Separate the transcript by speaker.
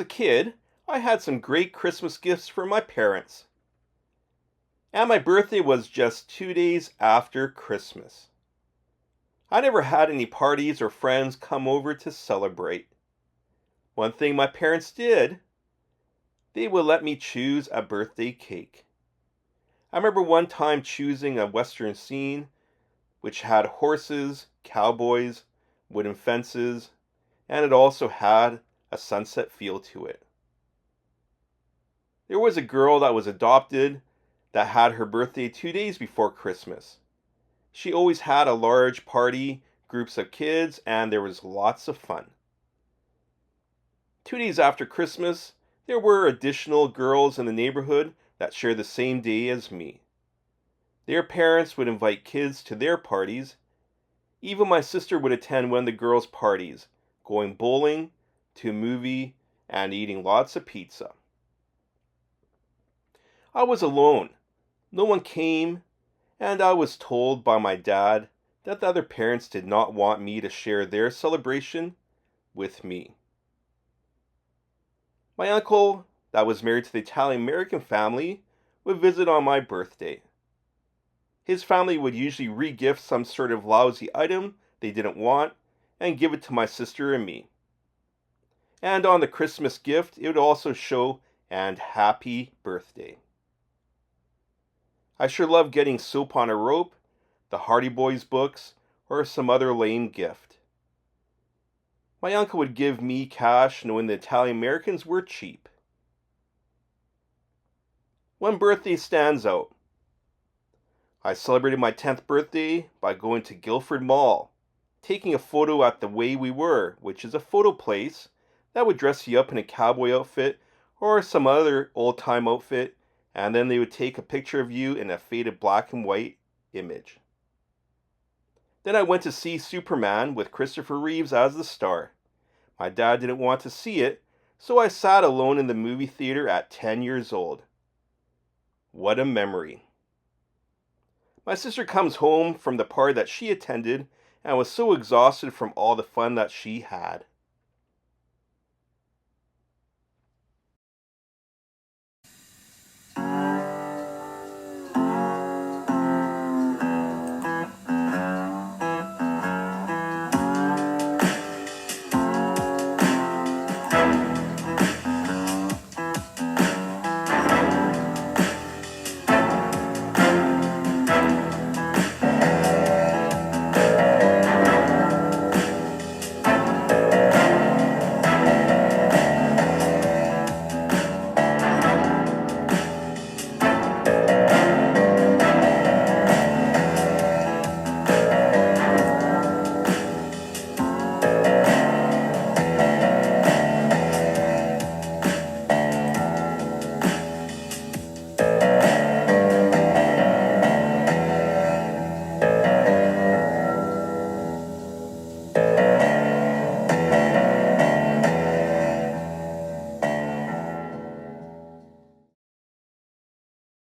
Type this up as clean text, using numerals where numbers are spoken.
Speaker 1: As a kid, I had some great Christmas gifts for my parents, and my birthday was just 2 days after Christmas. I never had any parties or friends come over to celebrate. One thing my parents did, they would let me choose a birthday cake. I remember one time choosing a western scene which had horses, cowboys, wooden fences, and it also had a sunset feel to it. There was a girl that was adopted that had her birthday 2 days before Christmas. She always had a large party, groups of kids, and there was lots of fun. 2 days after Christmas, there were additional girls in the neighborhood that shared the same day as me. Their parents would invite kids to their parties. Even my sister would attend one of the girls' parties, going bowling, to a movie, and eating lots of pizza. I was alone. No one came, and I was told by my dad that the other parents did not want me to share their celebration with me. My uncle, that was married to the Italian American family, would visit on my birthday. His family would usually re-gift some sort of lousy item they didn't want and give it to my sister and me. And on the Christmas gift, it would also show "and happy birthday." I sure love getting Soap on a Rope, the Hardy Boys books, or some other lame gift. My uncle would give me cash knowing the Italian Americans were cheap. One birthday stands out. I celebrated my 10th birthday by going to Guilford Mall, taking a photo at the Way We Were, which is a photo place that would dress you up in a cowboy outfit or some other old-time outfit, and then they would take a picture of you in a faded black and white image. Then I went to see Superman with Christopher Reeves as the star. My dad didn't want to see it, so I sat alone in the movie theater at 10 years old. What a memory. My sister comes home from the party that she attended and was so exhausted from all the fun that she had.